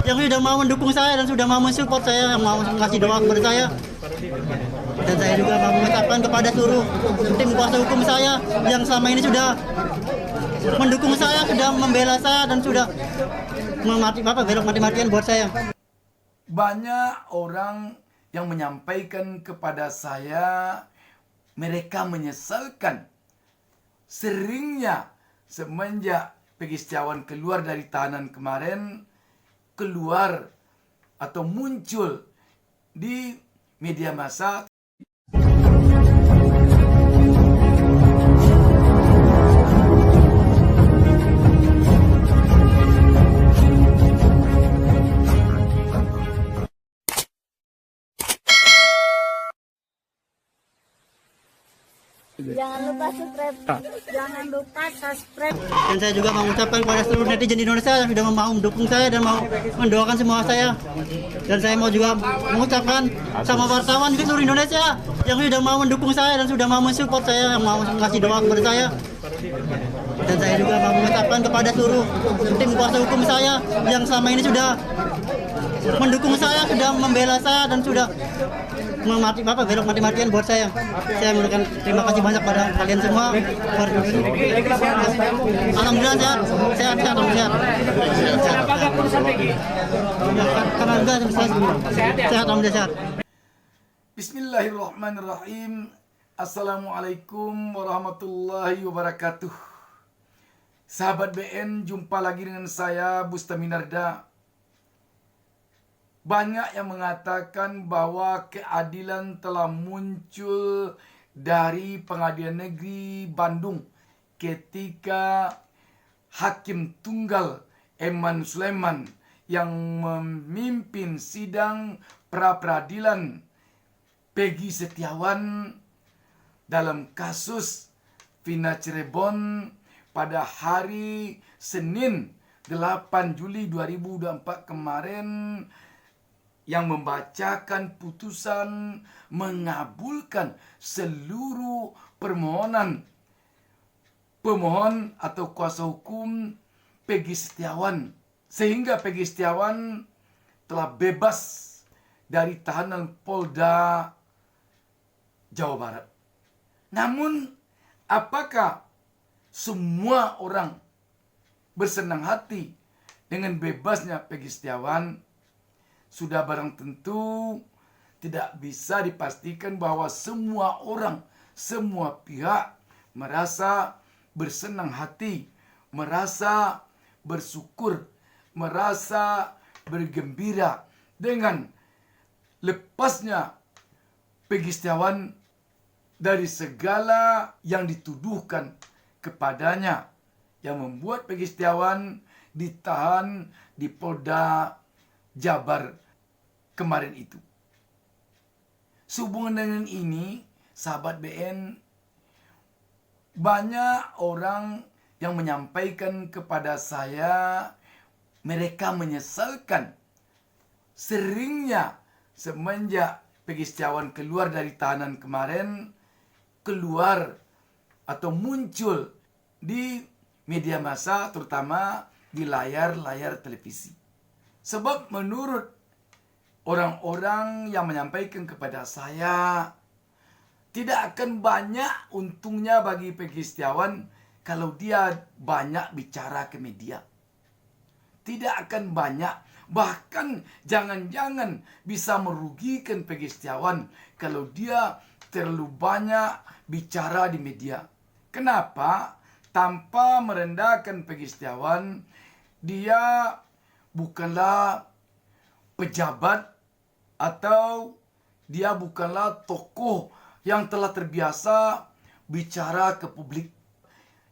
yang sudah mau mendukung saya dan sudah mau mensupport saya, yang mau ngasih doa kepada saya. Dan saya juga mau mengucapkan kepada seluruh tim kuasa hukum saya yang selama ini sudah mendukung saya, sudah membela saya dan sudah belok mati-matian buat saya. Banyak orang yang menyampaikan kepada saya mereka menyesalkan seringnya semenjak Peggy Setiawan keluar dari tahanan kemarin, keluar atau muncul di media massa. Jangan lupa subscribe. Jangan lupa subscribe. Dan saya juga mengucapkan kepada seluruh netizen Indonesia yang sudah mau mendukung saya dan mau mendoakan semua saya. Dan saya mau juga mengucapkan sama wartawan di seluruh Indonesia yang sudah mau mendukung saya dan sudah mau mensupport saya, yang mau ngasih doa kepada saya. Dan saya juga mau mengucapkan kepada seluruh tim kuasa hukum saya yang selama ini sudah mendukung saya, sudah membela saya dan sudah belok mati-matian buat saya. Saya mengucapkan terima kasih banyak pada kalian semua. Alhamdulillah sehat, alhamdulillah. Karena enggak sehat, alhamdulillah sehat. Bismillahirrahmanirrahim. Assalamualaikum warahmatullahi wabarakatuh. Sahabat BN, jumpa lagi dengan saya Bustami Narda. Banyak yang mengatakan bahwa keadilan telah muncul dari Pengadilan Negeri Bandung ketika Hakim Tunggal Eman Sulaiman yang memimpin sidang pra-peradilan Peggy Setiawan dalam kasus Vina Cirebon pada hari Senin 8 Juli 2024 kemarin, yang membacakan putusan mengabulkan seluruh permohonan pemohon atau kuasa hukum Peggy Setiawan, sehingga Peggy Setiawan telah bebas dari tahanan Polda Jawa Barat. Namun, apakah semua orang bersenang hati dengan bebasnya Peggy Setiawan? Sudah barang tentu tidak bisa dipastikan bahwa semua orang, semua pihak merasa bersenang hati, merasa bersyukur, merasa bergembira dengan lepasnya Peggy Setiawan dari segala yang dituduhkan kepadanya, yang membuat Peggy Setiawan ditahan di Polda Jabar kemarin itu. Sehubungan dengan ini, sahabat BN, banyak orang yang menyampaikan kepada saya mereka menyesalkan seringnya semenjak Peggy Setiawan keluar dari tahanan kemarin, keluar atau muncul di media massa, terutama di layar-layar televisi. Sebab menurut orang-orang yang menyampaikan kepada saya, tidak akan banyak untungnya bagi Peggy Setiawan kalau dia banyak bicara ke media. Tidak akan banyak, bahkan jangan-jangan bisa merugikan Peggy Setiawan kalau dia terlalu banyak bicara di media. Kenapa? Tanpa merendahkan Peggy Setiawan, dia bukanlah pejabat atau dia bukanlah tokoh yang telah terbiasa bicara ke publik.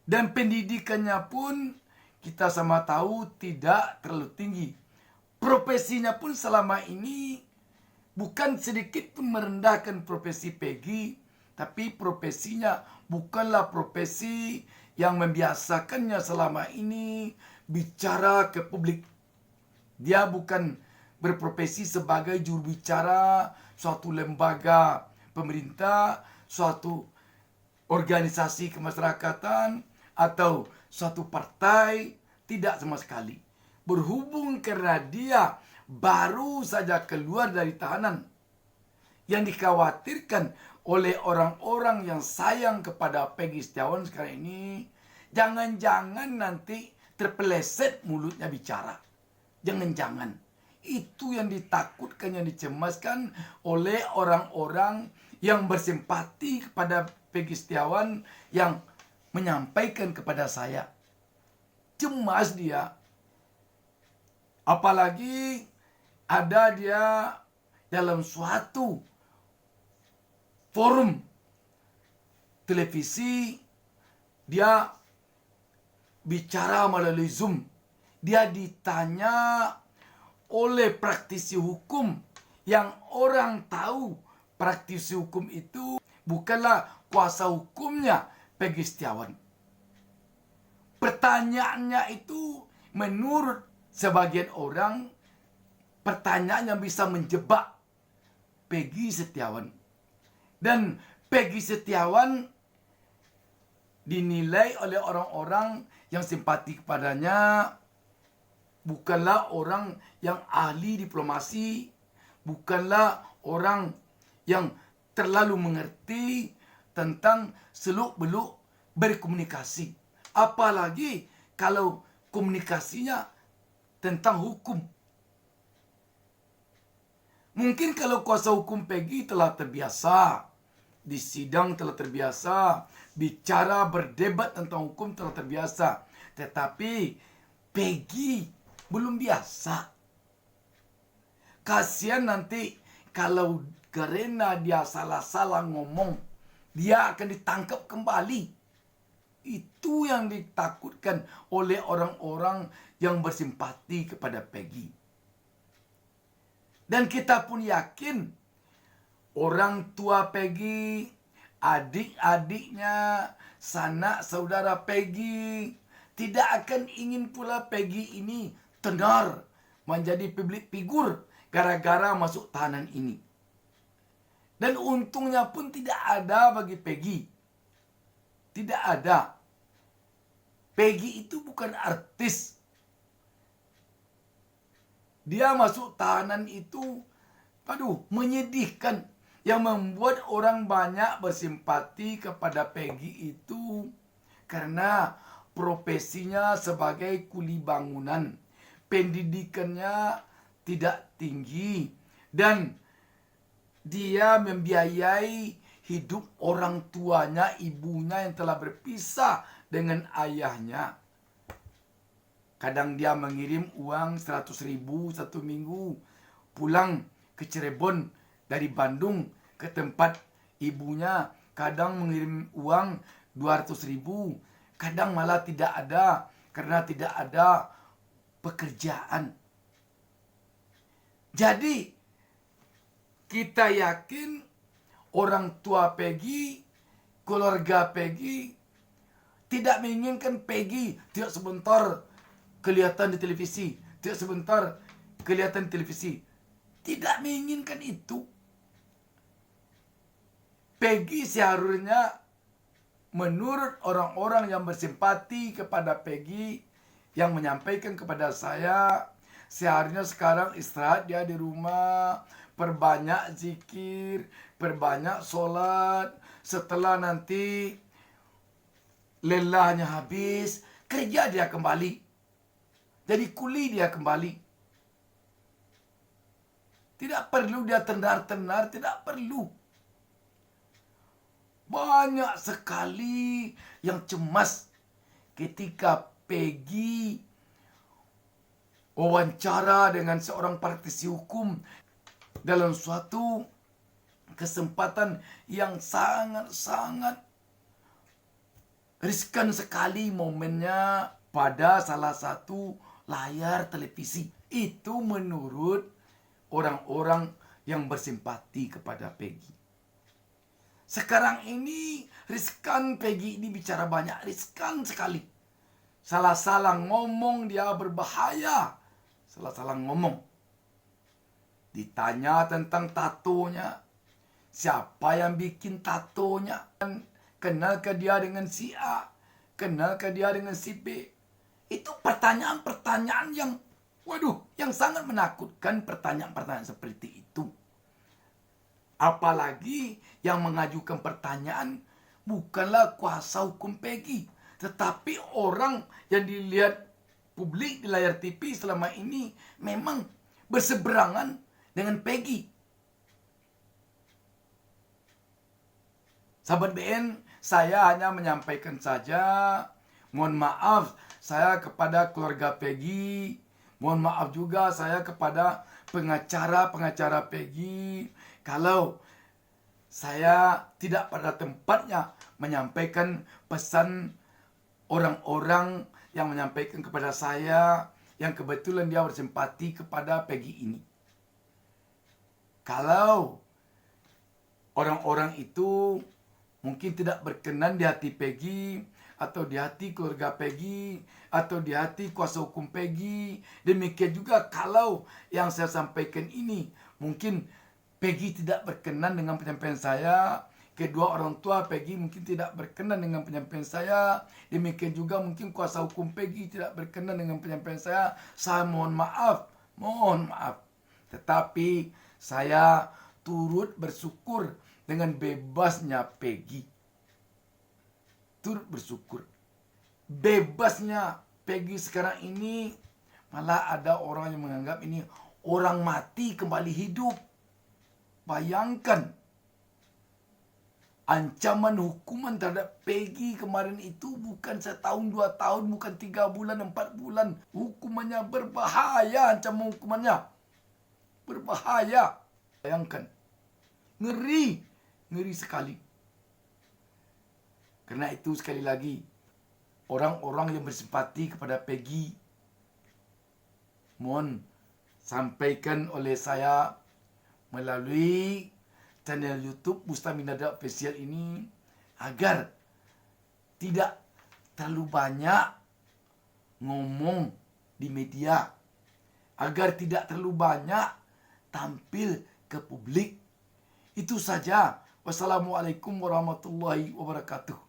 Dan pendidikannya pun kita sama tahu tidak terlalu tinggi. Profesinya pun selama ini bukan sedikit pun merendahkan profesi Peggy, tapi profesinya bukanlah profesi yang membiasakannya selama ini bicara ke publik. Dia bukan berprofesi sebagai juru bicara suatu lembaga pemerintah, suatu organisasi kemasyarakatan, atau suatu partai. Tidak sama sekali. berhubung karena dia baru saja keluar dari tahanan. Yang dikhawatirkan oleh orang-orang yang sayang kepada Peggy Setiawan sekarang ini, jangan-jangan nanti terpeleset mulutnya bicara. Jangan-jangan. Itu yang ditakutkan, yang dicemaskan oleh orang-orang yang bersimpati kepada Peggy Setiawan yang menyampaikan kepada saya. Cemas dia. Apalagi ada dia dalam suatu forum televisi, dia bicara melalui Zoom. Dia ditanya oleh praktisi hukum yang orang tahu praktisi hukum itu bukanlah kuasa hukumnya Peggy Setiawan. Pertanyaannya itu menurut sebagian orang pertanyaan yang bisa menjebak Peggy Setiawan. Dan Peggy Setiawan dinilai oleh orang-orang yang simpati kepadanya bukanlah orang yang ahli diplomasi, bukanlah orang yang terlalu mengerti tentang seluk-beluk berkomunikasi. Apalagi kalau komunikasinya tentang hukum. Mungkin kalau kuasa hukum Peggy telah terbiasa, di sidang telah terbiasa, bicara berdebat tentang hukum telah terbiasa. Tetapi Peggy belum biasa. Kasihan nanti kalau karena dia salah-salah ngomong, dia akan ditangkap kembali. Itu yang ditakutkan oleh orang-orang yang bersimpati kepada Peggy. Dan kita pun yakin orang tua Peggy, adik-adiknya, sanak saudara Peggy tidak akan ingin pula Peggy ini tenar menjadi publik figur gara-gara masuk tahanan ini. Dan untungnya pun tidak ada bagi Peggy. Tidak ada. Peggy itu bukan artis. Dia masuk tahanan itu, menyedihkan. Yang membuat orang banyak bersimpati kepada Peggy itu karena profesinya sebagai kuli bangunan. Pendidikannya tidak tinggi. Dan dia membiayai hidup orang tuanya, ibunya yang telah berpisah dengan ayahnya. Kadang dia mengirim uang 100.000 satu minggu pulang ke Cirebon dari Bandung ke tempat ibunya. Kadang mengirim uang 200.000. Kadang malah tidak ada karena tidak ada pekerjaan. Jadi kita yakin orang tua Peggy, keluarga Peggy tidak menginginkan Peggy tidak sebentar kelihatan di televisi, tidak sebentar kelihatan di televisi. Tidak menginginkan itu. Peggy seharusnya menurut orang-orang yang bersimpati kepada Peggy yang menyampaikan kepada saya, seharusnya sekarang istirahat dia di rumah, perbanyak zikir, perbanyak sholat. Setelah nanti lelahnya habis, kerja dia kembali. Jadi kuli dia kembali. Tidak perlu dia tenar-tenar, tidak perlu. Banyak sekali yang cemas ketika Peggy wawancara dengan seorang praktisi hukum dalam suatu kesempatan yang sangat-sangat riskan sekali momennya pada salah satu layar televisi. Itu menurut orang-orang yang bersimpati kepada Peggy. Sekarang ini riskan Peggy ini bicara banyak, riskan sekali. Salah-salah ngomong dia berbahaya. Salah-salah ngomong. Ditanya tentang tatonya. Siapa yang bikin tatonya? Kenalkah dia dengan si A? Kenalkah dia dengan si B? Itu pertanyaan-pertanyaan yang Waduh, yang sangat menakutkan pertanyaan-pertanyaan seperti itu. Apalagi yang mengajukan pertanyaan bukanlah kuasa hukum Peggy, tetapi orang yang dilihat publik di layar TV selama ini memang berseberangan dengan Peggy. Sahabat BN, saya hanya menyampaikan saja, mohon maaf saya kepada keluarga Peggy, mohon maaf juga saya kepada pengacara-pengacara Peggy, kalau saya tidak pada tempatnya menyampaikan pesan orang-orang yang menyampaikan kepada saya yang kebetulan dia bersimpati kepada Peggy ini. Kalau orang-orang itu mungkin tidak berkenan di hati Peggy, atau di hati keluarga Peggy, atau di hati kuasa hukum Peggy, demikian juga kalau yang saya sampaikan ini mungkin Peggy tidak berkenan dengan penyampaian saya, kedua orang tua Peggy mungkin tidak berkenan dengan penyampaian saya, demikian juga mungkin kuasa hukum Peggy tidak berkenan dengan penyampaian saya mohon maaf. Tetapi saya turut bersyukur dengan bebasnya Peggy. Turut bersyukur. Bebasnya Peggy sekarang ini, malah ada orang yang menganggap ini orang mati kembali hidup. Bayangkan, ancaman hukuman terhadap Peggy kemarin itu bukan 1 tahun, 2 tahun, bukan 3 bulan, 4 bulan. Hukumannya berbahaya, ancaman hukumannya. Berbahaya. Bayangkan. Ngeri. Ngeri sekali. Karena itu sekali lagi, orang-orang yang bersimpati kepada Peggy, mohon sampaikan oleh saya melalui channel YouTube Bustami Nada Official ini agar tidak terlalu banyak ngomong di media, agar tidak terlalu banyak tampil ke publik. Itu saja. Wassalamualaikum warahmatullahi wabarakatuh.